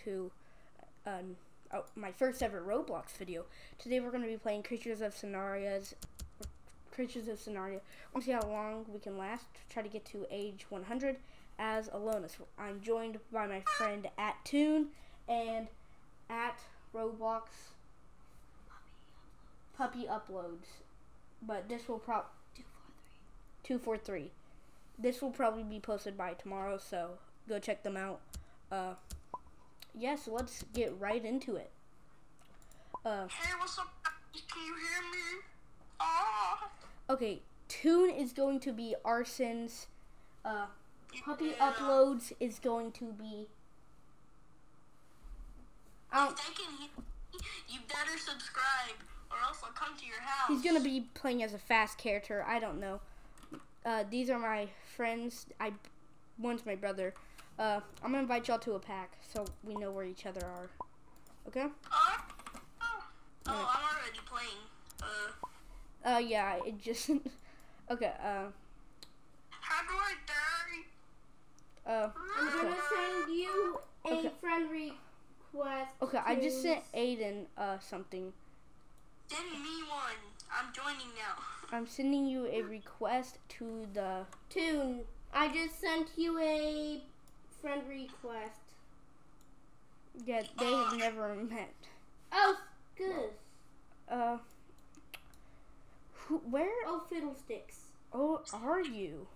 to my first ever Roblox video. Today we're going to be playing Creatures of Sonaria. We'll see how long we can last. Try to get to age 100 as aolenus. I'm joined by my friend @Toon and @Roblox Puppy Uploads. But this will 243. This will probably be posted by tomorrow, so go check them out. So let's get right into it. Hey, what's up? Can you hear me? Ah. Okay, Toon is going to be Arson's. Puppy Uploads is going to be. You better subscribe, or else I'll come to your house. He's gonna be playing as a fast character. I don't know. These are my friends. One's my brother. I'm gonna invite y'all to a pack so we know where each other are. Okay? I'm already playing. Yeah, it just. Okay. How do I die? I'm gonna send you a friend request. Okay, I just sent Aiden something. Send me one. I'm joining now. I'm sending you a request to the Toon. I just sent you a friend request. Yeah, they have never met. Oh, good. Where? Oh, fiddlesticks. Oh, are you?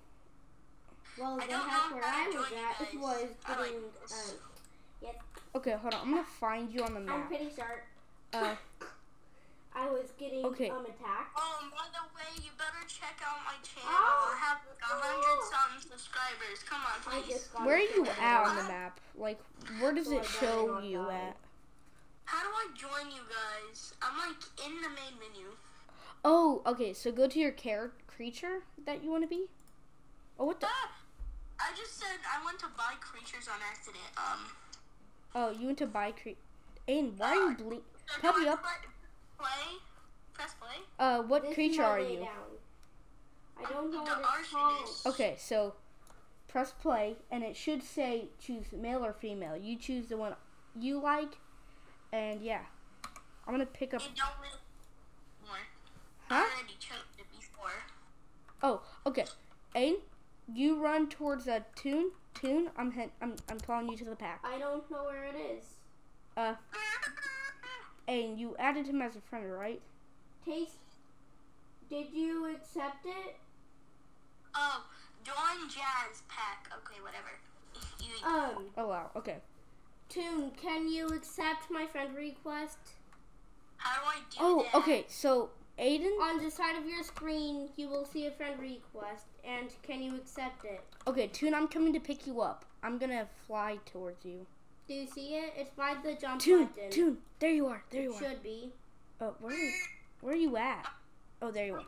Well, I the don't house know where how I to was join you at guys. was I like getting, this. yes. Okay, hold on. I'm gonna find you on the I'm map. pretty sure. I was getting attacked. Oh, by the way, you better check out my channel. Oh. I have like 100-something subscribers. Come on, I please. just got Where are it. you at on the map? Like, where does it show you at? How do I join you guys? I'm like in the main menu. Oh, okay. So go to your creature that you want to be. Oh, what the? I just said I went to buy creatures on accident. Oh, you went to buy Aiden, why are you Puppy up. Press play. What This creature is my are way you? down. I don't know The what it's called. arsonist. Okay, so press play, and it should say choose male or female. You choose the one you like, and yeah, I'm gonna pick up. It don't really more. Huh? I already chose it before. Oh, okay. Aiden, you run towards a Toon. Toon, I'm calling you to the pack. I don't know where it is. Aiden, you added him as a friend, right? Did you accept it? Oh, join Jazz pack. Okay, whatever. Oh wow. Okay. Toon, can you accept my friend request? How do I do that? Oh, okay. So Aiden. On the side of your screen, you will see a friend request, and can you accept it? Okay, Toon, I'm coming to pick you up. I'm gonna fly towards you. Do you see it? It's by the jump Toon, button. Toon, there you are. There you are. Should be. Where are you at? Oh, there you are.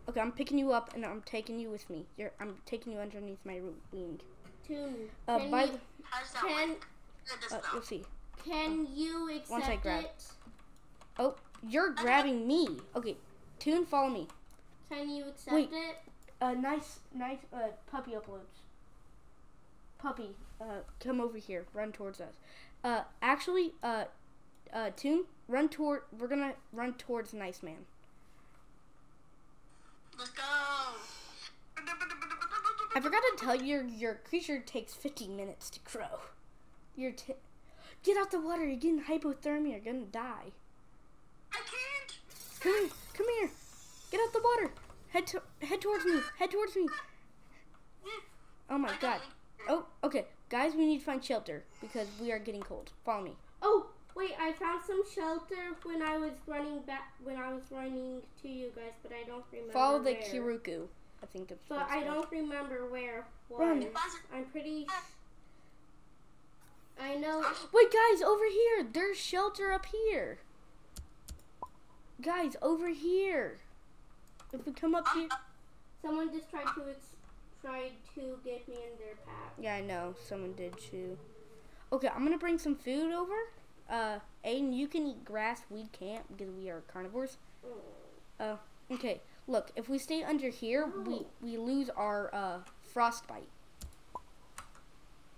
Okay, I'm picking you up and I'm taking you with me. I'm taking you underneath my wing. Toon, How's that work? We'll see. Can you accept Once I grab it? Oh, you're grabbing me. Okay, Toon, follow me. Can you accept it? Nice, puppy uploads. Puppy, come over here. Run towards us. Actually, Toon, we're gonna run towards Nice Man. Let's go. I forgot to tell you, your creature takes 15 minutes to grow. Get out the water. You're getting hypothermia. You're gonna die. I can't. Come here. Get out the water. Head towards me. Head towards me. Oh my god. Oh, okay. Guys, we need to find shelter because we are getting cold. Follow me. Oh, wait, I found some shelter when I was running to you guys, but I don't remember Follow the where. Kiruku. I think it's. But I don't remember where. Run. I'm pretty. I know. Wait, guys, over here. There's shelter up here. Guys, over here. If we come up here. Someone just tried to get me in their pack. Yeah, I know. Someone did too. Okay, I'm gonna bring some food over. Aiden, you can eat grass. We can't because we are carnivores. Okay. Look, if we stay under here, we lose our frostbite.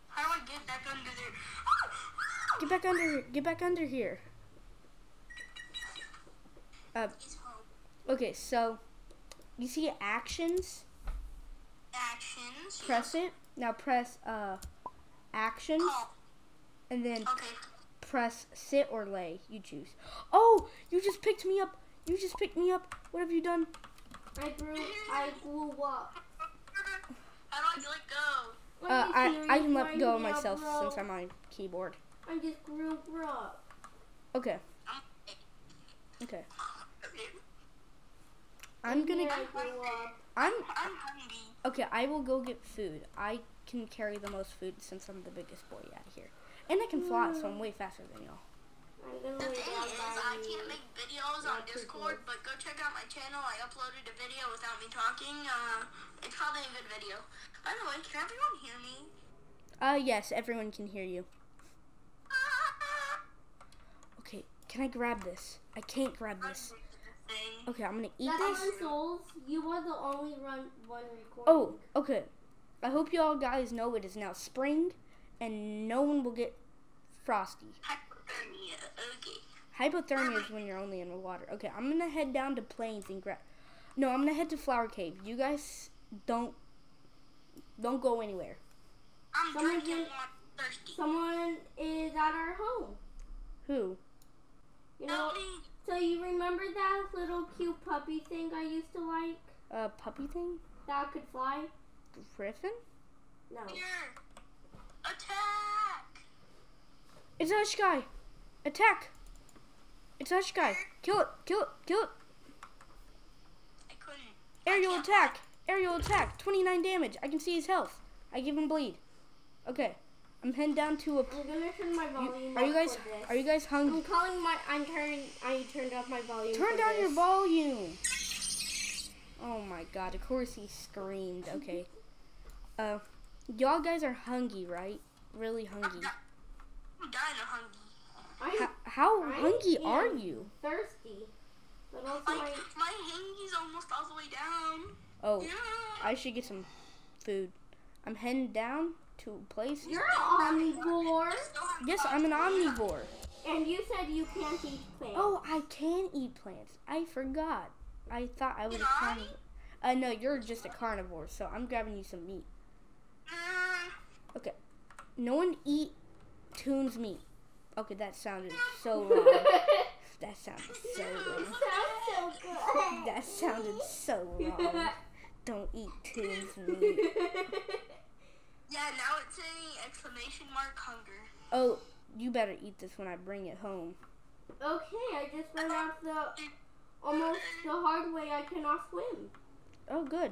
How do I get back under there? Get back under here. Get back under here. He's home. Okay, so you see actions? Actions. Press it. Now press actions Oh, and then okay. press sit or lay. You choose. Oh, you just picked me up. You just picked me up. What have you done? I grew up. How do I let go? I can let go of myself since I'm on keyboard. I just grew up. Okay. Okay. I'm Yeah, gonna. I grew up. I'm hungry. okay. I will go get food. I can carry the most food since I'm the biggest boy out here, and I can fly, so I'm way faster than y'all. I'm gonna The lay thing down is, by I you. can't make videos on Discord, but go check out my channel. I uploaded a video without me talking. It's probably a good video. By the way, can everyone hear me? Yes, everyone can hear you. Okay, can I grab this? I can't grab this. Okay, I'm gonna eat this. Souls, you are the only one recording. Oh, okay. I hope y'all guys know it is now spring, and no one will get frosty. Hypothermia. Okay. Hypothermia is when you're only in the water. Okay, I'm gonna head down to Plains and grab. No, I'm gonna head to Flower Cave. You guys don't go anywhere. I'm Someone drinking did- water. Thirsty. Someone is at our home. Who? You know, so you remember that little cute puppy thing I used to like? Puppy thing? That could fly? Griffin? No. Here. Attack. It's Hush Guy. Attack. It's Hush Guy. Kill it. Kill it. Kill it. I couldn't. Aerial I can't attack. Aerial attack. 29 damage. I can see his health. I give him bleed. Okay. I'm heading down to a. I'm gonna turn my volume Are you up guys? for this. Are you guys hungry? I turned up my volume. Turn for down this. your volume. Oh my god, of course he screamed. Okay. Y'all guys are hungry, right? Really hungry. I'm dying of hungry. How I hungry am are you? thirsty. But also My hangy's almost all the way down. Oh, Yeah. I should get some food. I'm heading down to a place. you're an omnivore. Yes, I'm an omnivore. And you said you can't eat plants. Oh, I can eat plants. I forgot. I thought I was a Can I? carnivore. No, you're just a carnivore, so I'm grabbing you some meat. Okay. No one eat Toon's meat. Okay, that sounded so wrong. That sounded so wrong. Sounds so good. That sounded so wrong. Don't eat Toon's meat. Yeah, now it's saying exclamation mark hunger. Oh, you better eat this when I bring it home. Okay, I just went out almost the hard way. I cannot swim. Oh, good.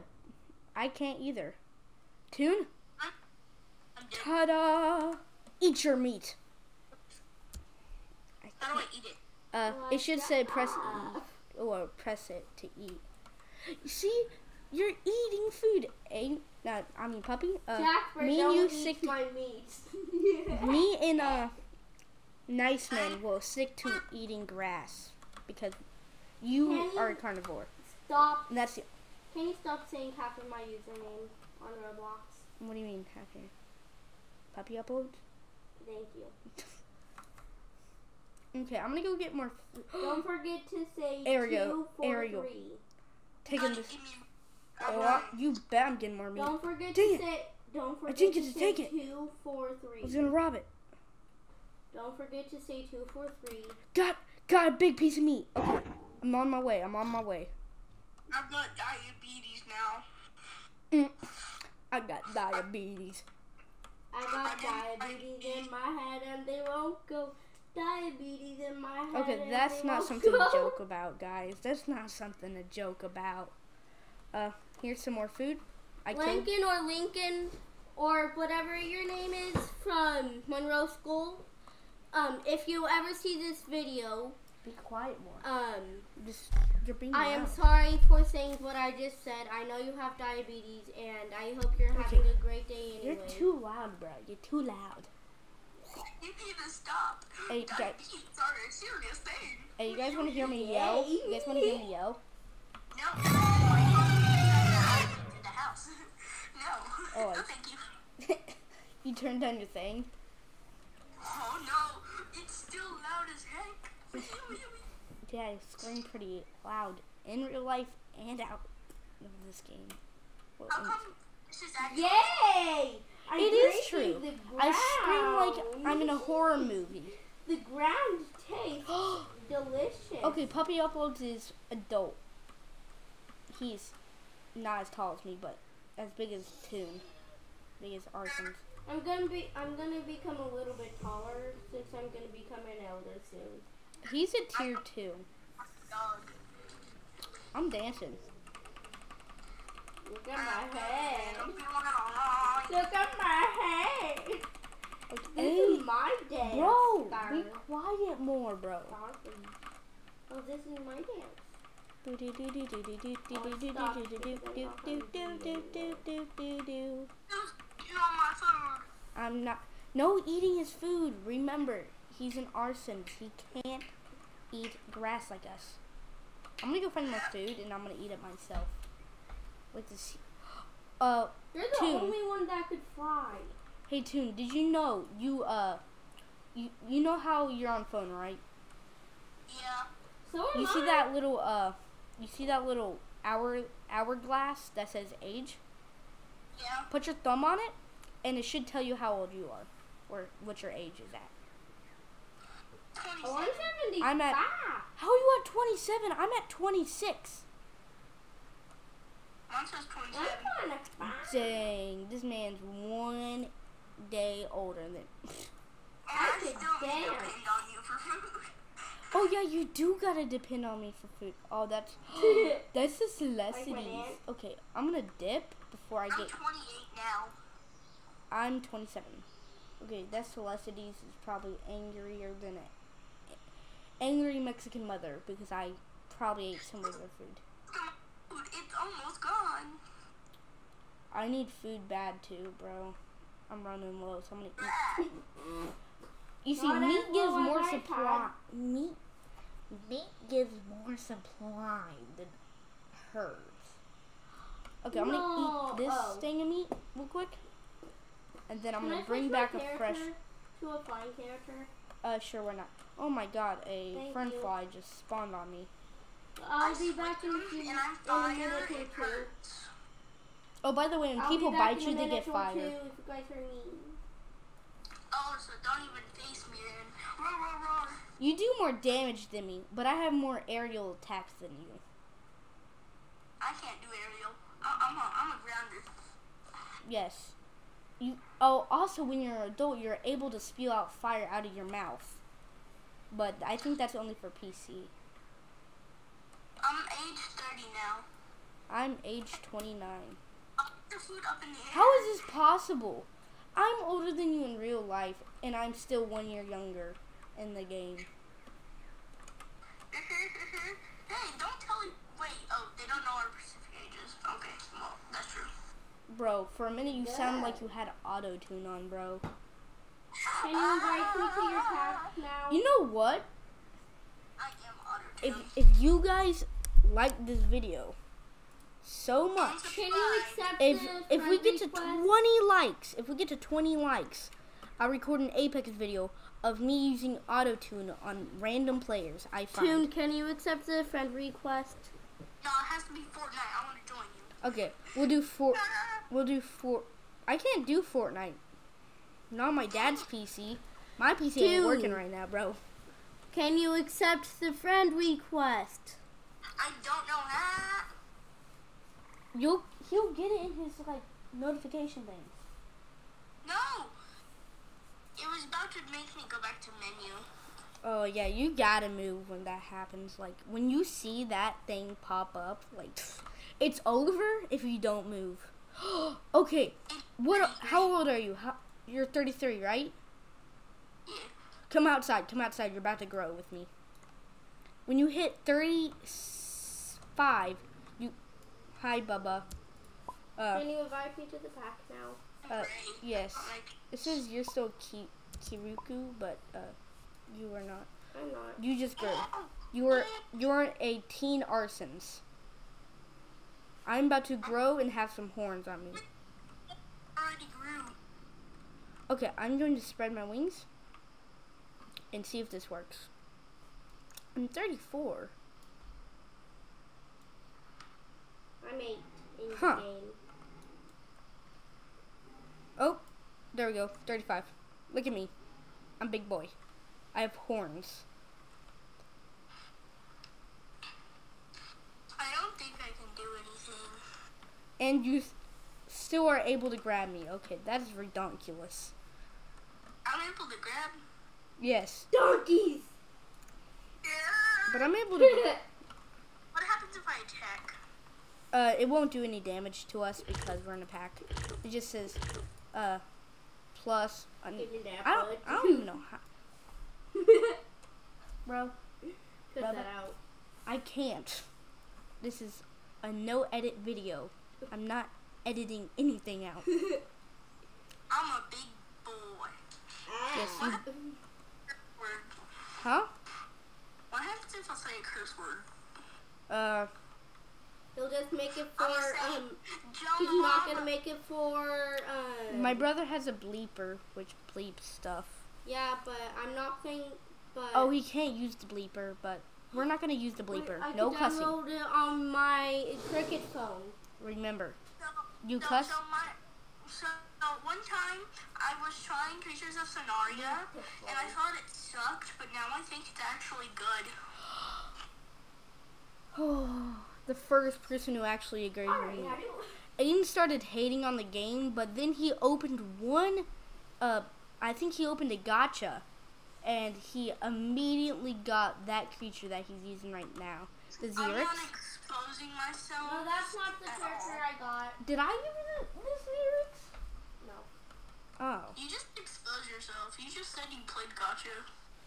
I can't either. Toon? I'm dead. Ta-da! Eat your meat. How do I eat it? It should say press E. Or press it to eat. You see? You're eating food. Puppy. Jasper, Me and don't you eat stick. my meat. Me and Nice Man will stick to eating grass because you Can you- are a carnivore. Stop. And that's the. Can you stop saying half of my username on Roblox? What do you mean, happy? Puppy uploads? Thank you. Okay, I'm gonna go get more. Don't forget to say Ariel, 243. Taking this. Give me- Oh, you bet I'm getting more meat. Don't forget Dang to it. say. Don't forget didn't to get to say take it. 243. I was gonna rob it. Don't forget to say 243. Got a big piece of meat. Okay, I'm on my way. I've got diabetes now. I got diabetes. I got diabetes in my head and they won't go. Diabetes in my head. Okay, and that's they not won't something go. to joke about, guys. That's not something to joke about. Here's some more food. I killed. Lincoln or whatever your name is from Monroe School. If you ever see this video, Be quiet more. Just you're being I am loud. sorry for saying what I just said. I know you have diabetes, and I hope you're having a great day anyway. You're too loud, bro. You're too loud. You need to stop. Hey, guys. Diabetes are a serious thing. Hey, you guys want to hear me yell? You guys want to hear me yell? No. In the house. No. Oh, No, thank you. You turned on your thing. Oh no. It's still loud as heck. Yeah, I scream pretty loud in real life and out of this game. Well, How come this is actually... Yay! it is true. I scream like I'm in a horror movie. The ground tastes delicious. Okay, Puppy Uploads is adult. He's not as tall as me, but as big as Toon. Big as Arsons. I'm gonna become a little bit taller since I'm gonna become an elder soon. He's a tier 2. Dog. I'm dancing. Look at my head. Look at my head. This is my dance. Bro, Star. be quiet more, bro. Oh, this is my dance. On my food. I'm not. No eating his food. Remember, he's an arson. He can't eat grass like us. I'm gonna go find my food and I'm gonna eat it myself. Like this. You're the Toon. only one that could fly. Hey Toon, did you know you know how you're on phone, right? Yeah. So am You I. see that little hourglass that says age? Yeah. Put your thumb on it, and it should tell you how old you are, or what your age is at. 27. Oh, I'm 75. I'm at. How are you at 27? I'm at 26. Mine says 27. I'm on a 5. Dang, this man's 1 day older than. I could still need to dance. depend on you for food. Oh yeah, you do gotta depend on me for food. Oh, that's the Celestities. Okay, I'm gonna dip before I I'm get. 28 now. I'm 27. Okay, that Celestities is probably angrier than an angry Mexican mother because I probably ate some of their food. Dude, it's almost gone. I need food bad too, bro. I'm running low, so I'm gonna eat. You see, Not meat as gives low as more I supply. had. Meat gives more supply than hers. Okay, I'm No. gonna eat this Oh. thing of meat real quick, and then I'm Can gonna I bring switch back my a fresh. character to a flying character? Sure, why not? Oh my God, a Thank fern you. fly just spawned on me. I'll be back in a few and I'm in a fire. minute or It two. hurts. Oh, by the way, when I'll people be back bite in a you, they minute get or fired. two if you guys are mean. Oh, so don't even face me then. Roar, roar, roar. You do more damage than me, but I have more aerial attacks than you. I can't do aerial. I'm a grounder. Yes. You. Oh, also, when you're an adult, you're able to spew out fire out of your mouth. But I think that's only for PC. I'm age 30 now. I'm age 29. I'll put the food up in the air. How is this possible? I'm older than you in real life, and I'm still 1 year younger in the game. Hey, don't tell me. Wait, oh, they don't know our specific ages. Okay, well, that's true. Bro, for a minute you sound like you had auto-tune on, bro. Can you invite me to your pack now? You know what? I am auto-tuned. If you guys like this video so much, Can you accept if the we friend get to request? 20 likes, I'll record an Apex video of me using auto-tune on random players I find. Toon, can you accept the friend request? No, it has to be Fortnite. I want to join you. Okay, we'll do four. I can't do Fortnite. Not on my dad's PC. My PC ain't Dude. working right now, bro. Can you accept the friend request? I don't know how. He'll get it in his like notification thing. No. It was about to make me go back to menu. Oh yeah, you gotta move when that happens. Like when you see that thing pop up, like it's over if you don't move. Okay, how old are you? You're 33, right? Yeah. Come outside. You're about to grow with me. When you hit 35, hi Bubba. Can you invite me to the pack now? Yes. It says you're still Kiruku, but you are not. I'm not. You just grew. You're a teen arsons. I'm about to grow and have some horns on me. I already grew. Okay, I'm going to spread my wings. and see if this works. I'm 34. I'm 8 in Huh. the game. Oh, there we go. 35. Look at me. I'm a big boy. I have horns. I don't think I can do anything. And you still are able to grab me. Okay, that is ridiculous. I'm able to grab. Yes, Donkeys! but I'm able to... What happens if I attack? It won't do any damage to us because we're in a pack. It just says, plus... Give me that I don't even know how... Bro, Cut that out. I can't. This is a no-edit video. I'm not editing anything out. I'm a big boy. Yes, Ah. you... Word. Huh? What happens if I say a curse word? He'll just make it I'm for, gonna say, he's not gonna make it for, My brother has a bleeper, which bleeps stuff. Yeah, but I'm not playing, but... Oh, he can't use the bleeper, but we're not going to use the bleeper. I No can cussing. download it on my Cricket phone. Remember, So, you so, cuss? So one time I was trying Creatures of Sonaria, and I thought it sucked, but now I think it's actually good. Oh, the first person who actually agreed with me. Aiden started hating on the game, but then he opened one, I think he opened a gacha, and he immediately got that creature that he's using right now. The I'm Xerix. not exposing myself. No, that's not the at character all. I got. Did I give you this Xerix? No. Oh. You just expose yourself. You just said you played gotcha.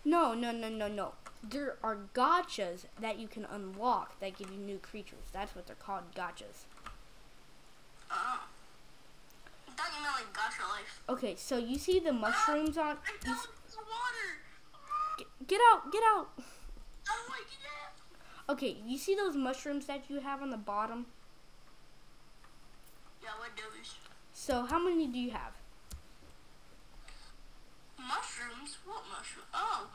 No. There are gachas that you can unlock that give you new creatures. That's what they're called, gachas. Oh. I thought you meant like gotcha life. Okay, so you see the mushrooms on... I fell into the water. Get out! How do I get out? Okay, you see those mushrooms that you have on the bottom? Yeah, what those? So how many do you have? Mushrooms? What mushroom? Oh,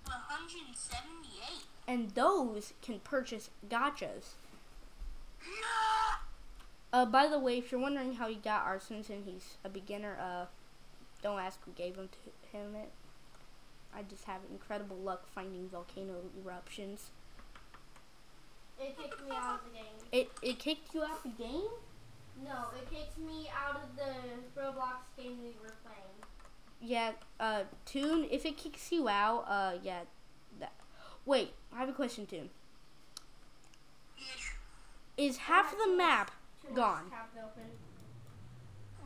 178. And those can purchase gachas. Yeah. By the way, if you're wondering how he got Arsons and he's a beginner, don't ask who gave him to him it. I just have incredible luck finding volcano eruptions. It kicked me out of the game. It kicked you out the game? No, it kicked me out of the Roblox game we were playing. Yeah, Toon, if it kicks you out, yeah. Wait, I have a question, Toon. Yes. Is half of the map gone? Tabs open.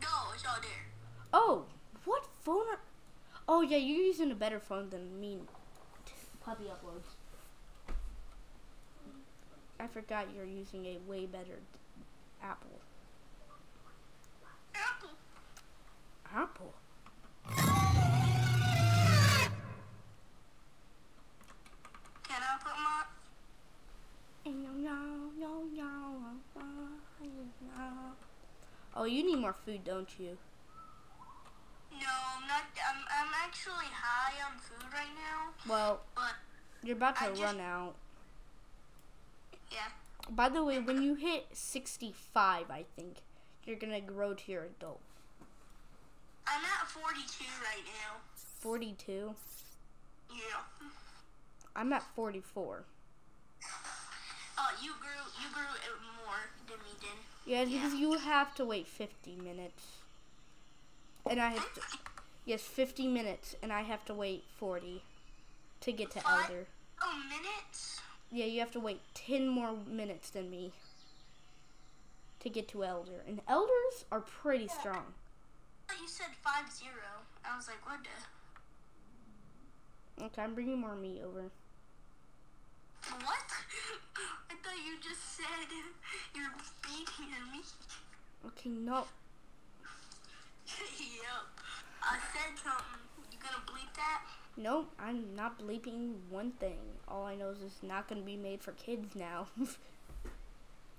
No, it's all there. Oh, what phone are... Oh, yeah, you're using a better phone than me. Puppy uploads. I forgot you're using a way better Apple. Apple. Apple? Can I put my... Oh, you need more food, don't you? No, I'm not. I'm actually high on food right now. Well, But you're about to I just- run out. yeah. By the way, when you hit 65, I think, you're going to grow to your adult. I'm at 42 right now. 42? Yeah. I'm at 44. Oh, you grew it more than me did. Yeah, it's because you have to wait 50 minutes. And I have to... Yes, 50 minutes, and I have to wait 40 to get to Elder. Oh, minutes? Yeah, you have to wait 10 more minutes than me to get to Elder. And Elders are pretty strong. I thought you said 5-0. I was like, what the... Okay, I'm bringing more meat over. What? I thought you just said you're beating me. Okay, no. Yep. I said something. You gonna bleep that? Nope, I'm not bleeping one thing. All I know is it's not going to be made for kids now.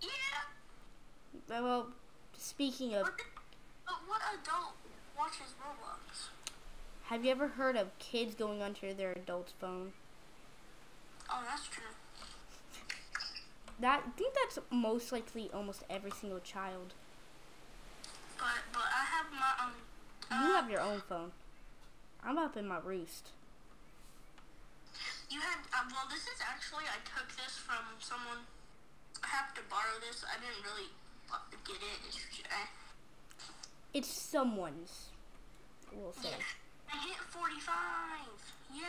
Yeah. Well, speaking of... But what adult watches Roblox? Have you ever heard of kids going onto their adult's phone? Oh, that's true. I think that's most likely almost every single child. But I have my You have your own phone. I'm up in my roost. You had well, this is actually I took this from someone. I have to borrow this. I didn't really get it. It's someone's. We'll say. Yeah. I hit 45. Yeah.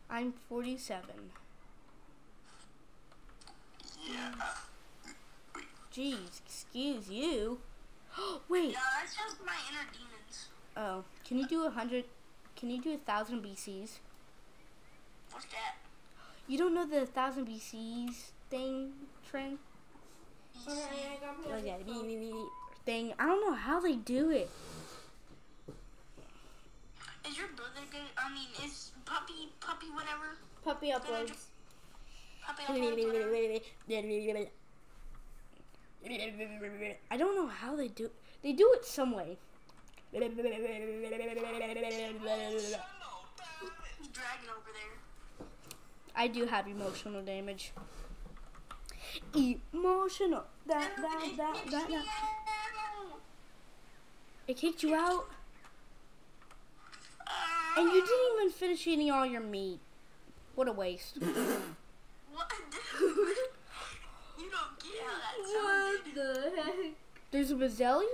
I'm 47. Yeah. Jeez, excuse you. Wait. No, that's just my inner demons. Oh, can you do 100? Can you do 1,000 BCs? What's that? You don't know the 1,000 BCs thing, Trent? Like that thing. I don't know how they do it. Is your brother good? I mean, is puppy whatever? Puppy uploads. Puppy uploads. Whatever. I don't know how they do. They do it some way. He's dragging over there. I do have emotional damage. Emotional. That. It kicked you out, and you didn't even finish eating all your meat. What a waste. What, dude? You don't get how that sounded. What the heck? There's a Bazzelli,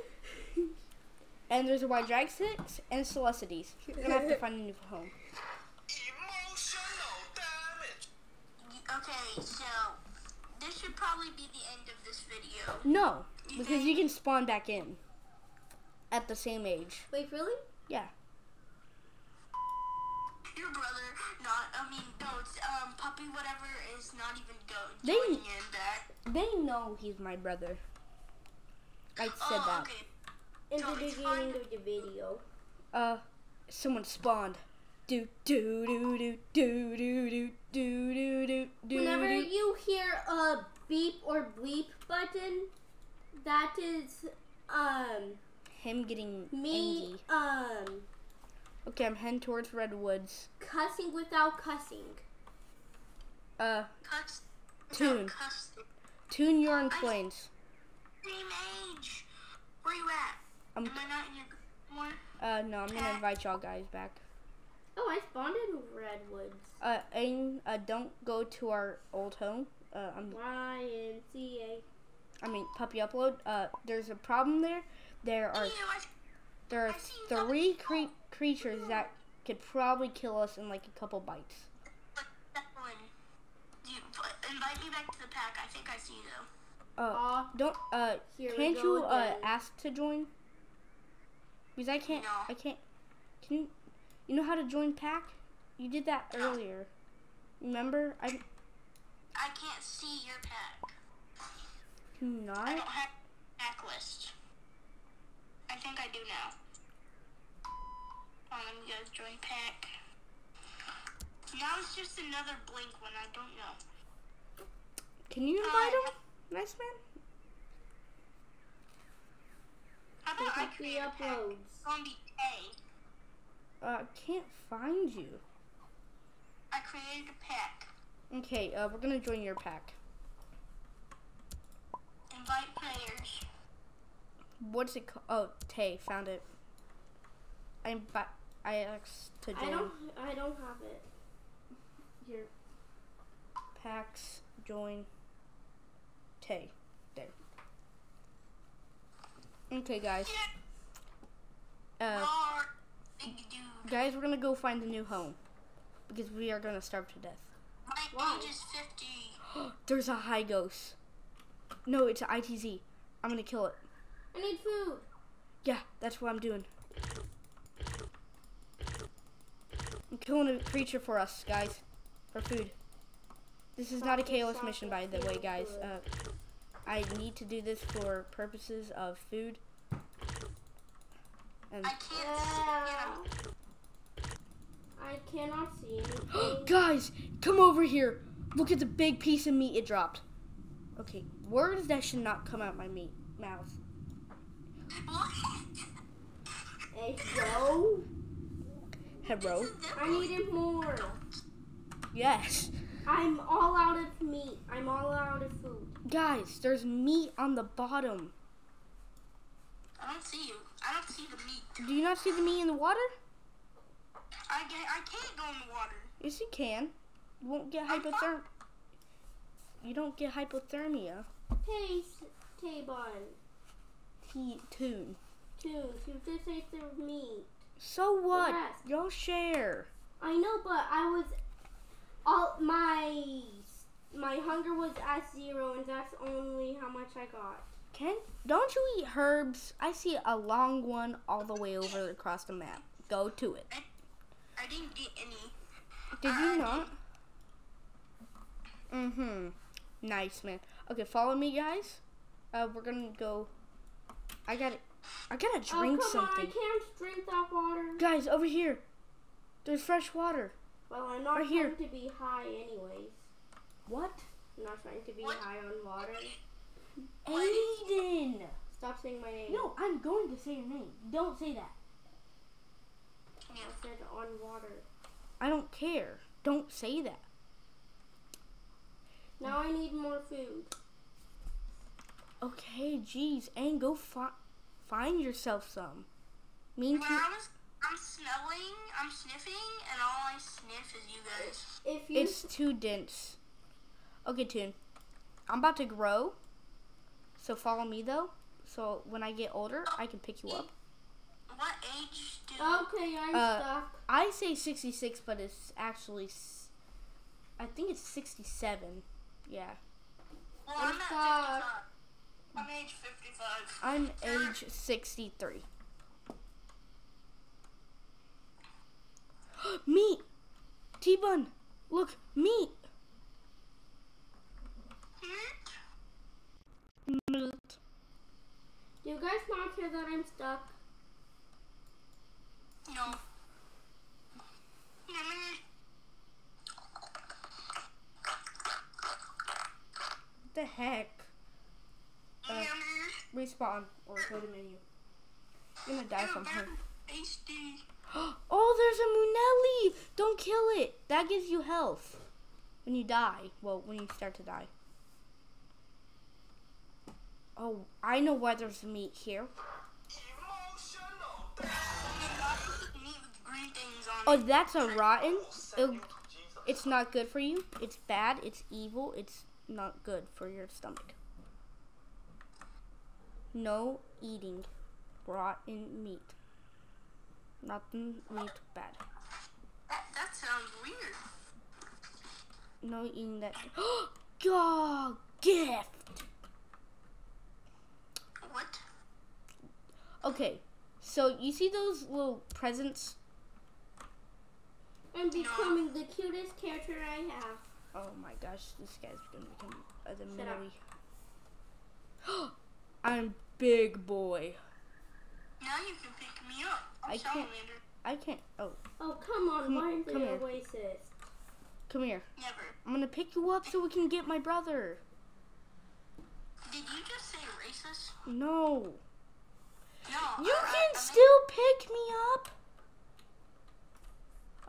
and there's a White Drag 6, and Celestides. You're gonna have to find a new home. Emotional damage. Okay, so this should probably be the end of this video. No, because you can spawn back in at the same age. Wait, really? Yeah. Your brother, it's puppy whatever is not even They- joining in back. They know he's my brother. I said that. Okay. In So the it's beginning fine. of the video. Someone spawned. Do do do do do do do do do do. Whenever you hear a beep or bleep button, that is Him getting me angry. Okay, I'm heading towards Redwoods. cussing without cussing. Cuts. Tune. Tune, you're in Plains. Same age. Where you at? I'm- Am I not in your one? No, I'm gonna invite y'all guys back. Oh, I spawned in Redwoods. Aiden, don't go to our old home. YMCA. Puppy Upload. There's a problem there. There are I see you. 3 creatures that could probably kill us in like a couple bites. Invite me back to the pack. I think I see you though. Don't Here we can't go you again. ask to join? Because I can't. No. I can't. Can you? You know how to join pack? You did that No. earlier. Remember? I can't see your pack. Can you I not? don't have pack list. I think I do now. Let me go join pack. Now it's just another blink one. I don't know. Can you invite him? Nice man. How about I Puppy create a pack? uploads. It's gonna be A. Can't find you. I created a pack. Okay, we're gonna join your pack. Invite players. What's it called? Oh, Tay, found it. I asked to join. I don't have it. Here. Packs, join. Tay. There. Okay, guys. Roar, big dude. Guys, we're gonna go find a new home. Because we are gonna starve to death. My Why? age is 50. There's a high ghost. No, it's an ITZ. I'm gonna kill it. I need food. Yeah, that's what I'm doing. I'm killing a creature for us, guys. For food. This is not a KOS mission, by the way, guys. I need to do this for purposes of food. And I can't see. I cannot see anything. guys, come over here. Look at the big piece of meat it dropped. Okay, words that should not come out my mouth. Hey, yo. Hello? I needed more. Yes. I'm all out of meat. I'm all out of food. Guys, there's meat on the bottom. I don't see you. I don't see the meat. Do you not see the meat in the water? I can't go in the water. Yes, you can. You won't get hypothermia. You don't get hypothermia. Hey, T-Bun. Toon. Tunes, you just ate the meat. So what? Yes. Y'all share. I know, but my hunger was at 0, and that's only how much I got. Don't you eat herbs? I see a long one all the way over across the map. Go to it. I didn't eat any. Did you not? Nice, man. Okay, follow me, guys. We're gonna go. I gotta drink come something. on, I can't drink that water. Guys, over here. There's fresh water. Well, I'm not Right trying here. to be high anyways. What? I'm not trying to be What? high on water. Aiden. Stop saying my name. No, I'm going to say your name. Don't say that. I said on water. I don't care. Don't say that. Now I need more food. Okay, geez, and go find yourself some. I'm smelling, I'm sniffing, and all I sniff is you guys. It's too dense. Okay, Toon. I'm about to grow. So follow me though. So when I get older, I can pick you up. What age do Okay, I'm stuck. I say 66, but it's actually, I think it's 67. Yeah. Well, I'm I'm at stuck. 55. I'm age 55. I'm age 63. Meat! T-Bun! Look, meat! Meat. Do you guys not hear that I'm stuck? No. What the heck? Respawn or go to menu. You're gonna die from her. Tasty. Oh, there's a Munelli! Don't kill it! That gives you health. When you die. Well, when you start to die. Oh, I know why there's meat here. Oh, that's a rotten. It's not good for you. It's bad. It's evil. It's not good for your stomach. No eating rotten meat. Rotten meat bad. That sounds weird. No eating that. God, gift. What? Okay, so you see those little presents? I'm becoming the cutest character I have. Oh my gosh, this guy's gonna become the Shut up. Munelli. I'm big boy. Now you can pick me up. I'm salamander. I can't. Oh, Oh, come on. Why is come the here. Oasis? come here. Never. I'm gonna pick you up so we can get my brother. Did you just say racist? No. No. You can still pick me up.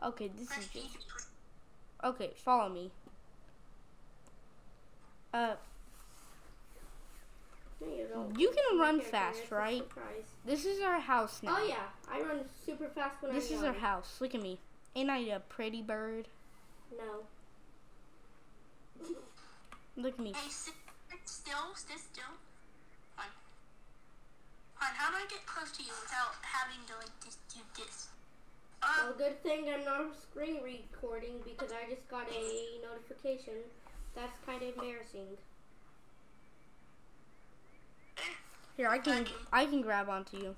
Okay, this is just. Okay, follow me. No, you don't. You can run Character, fast, it's a right? surprise. This is our house now. Oh yeah, I run super fast when This I'm is young. our house. Look at me. Ain't I a pretty bird? No. Look at me. Hey, sit still. Fine. How do I get close to you without having to like just do this? Well, good thing I'm not screen recording because I just got a notification. That's kind of embarrassing. Here, I can grab onto you.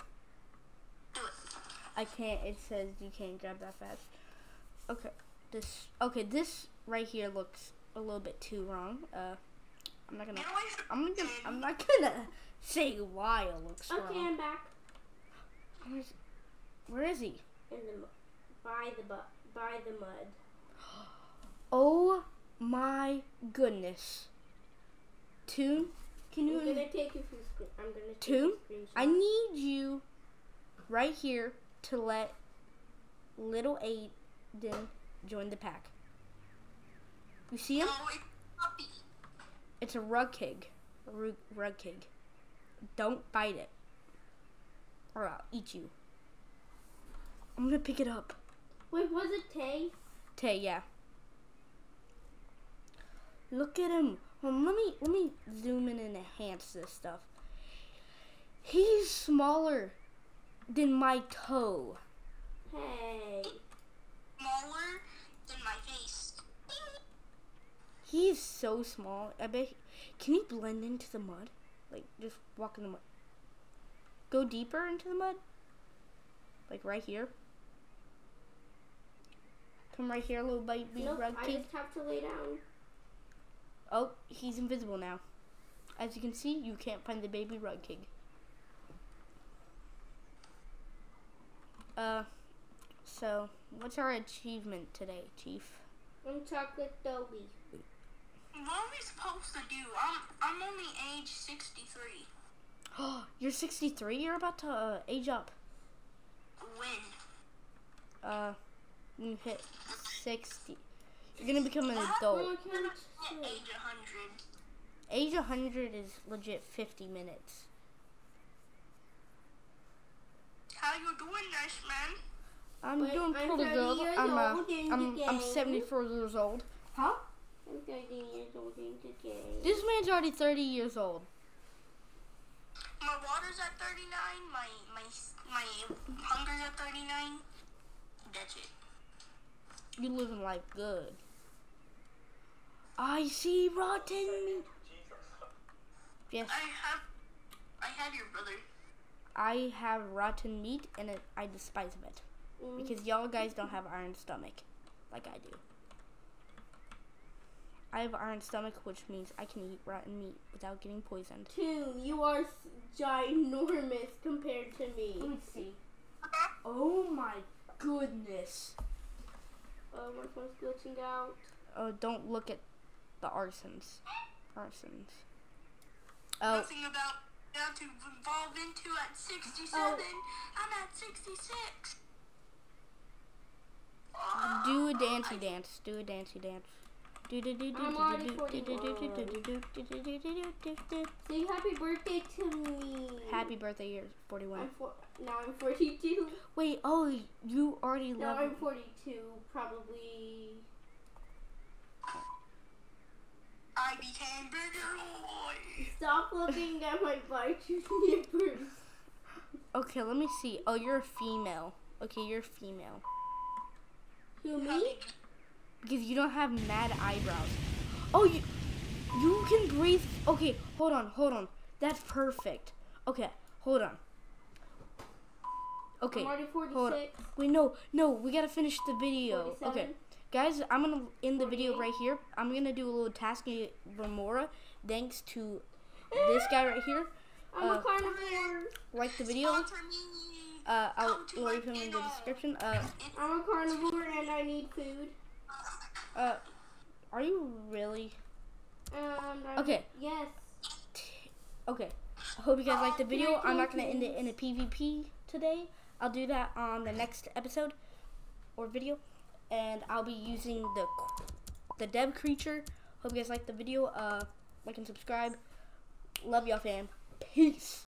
Do it. I can't. It says you can't grab that fast. Okay. This right here looks a little bit too wrong. I'm not gonna. Get away from I'm not gonna say why it looks Okay, wrong. I'm back. Where is he? In the by the mud. Oh my goodness. Toon, can you? I'm gonna take you through screen. I'm gonna take Toon, a screenshot. I need you right here to let little Aiden joined the pack. You see him? Oh, it's a puppy. It's a rugkig. Rugkig. Don't bite it, or I'll eat you. I'm gonna pick it up. Wait, was it Tay? Tay, yeah. Look at him. Let me zoom in and enhance this stuff. He's smaller than my toe. Hey. Smaller than my face. He's so small. I bet. Can he blend into the mud? Like, just walk in the mud. Go deeper into the mud. Like right here. Come right here, little baby Nope, rug I kid. just have to lay down. Oh, he's invisible now. As you can see, you can't find the baby rug kid. So what's our achievement today, Chief? I'm chocolate doggy. What are we supposed to do? I'm only age 63. Oh, you're 63? You're about to age up. When? You hit 60. You're gonna become an adult. Age 100. Age 100 is legit 50 minutes. How you doing, nice man? I'm Wait, doing I'm pretty 30 good. years I'm old in the I'm game. 74 years old. Huh? I'm 30 years old in the game. This man's already 30 years old. My water's at 39. My hunger's at 39. That's it. You living life good. I see rotten meat. Yes, I have your brother. I have rotten meat and I despise it. Because y'all guys don't have iron stomach like I do. I have iron stomach, which means I can eat rotten meat without getting poisoned. Toon, you are ginormous compared to me. Let me see. Oh my goodness. My phone's glitching out. Oh, don't look at the arsons. Oh, Nothing about now to evolve into at 67. Oh. I'm at 66. do a dancey dance. Do a dancey dance. I'm already 41. Say happy birthday to me. Happy birthday, you're 41. Now I'm 42. Wait, oh, you already Now love I'm 42, probably. I became bigger, boy. Stop looking at my bite nippers. Okay, let me see. Oh, you're a female. Okay, you're a female. Who, me? Because you don't have mad eyebrows. Oh, you can breathe. Okay, hold on. That's perfect. Okay, hold on. Okay, I'm already hold on. 46. Wait, no, we gotta finish the video. 47. Okay, guys, I'm gonna end the video right here. I'm gonna do a little task in Remora, thanks to this guy right here. I'm a carnivore. Like the video. Sponsor me. I'll Come to leave my him in the channel. description. I'm a carnivore and I need food. Are you really? Okay. Yes. Okay. I hope you guys liked the video. I'm not gonna end it in a PvP today. I'll do that on the next episode or video, and I'll be using the dev creature. Hope you guys liked the video. Like and subscribe. Love y'all, fam. Peace.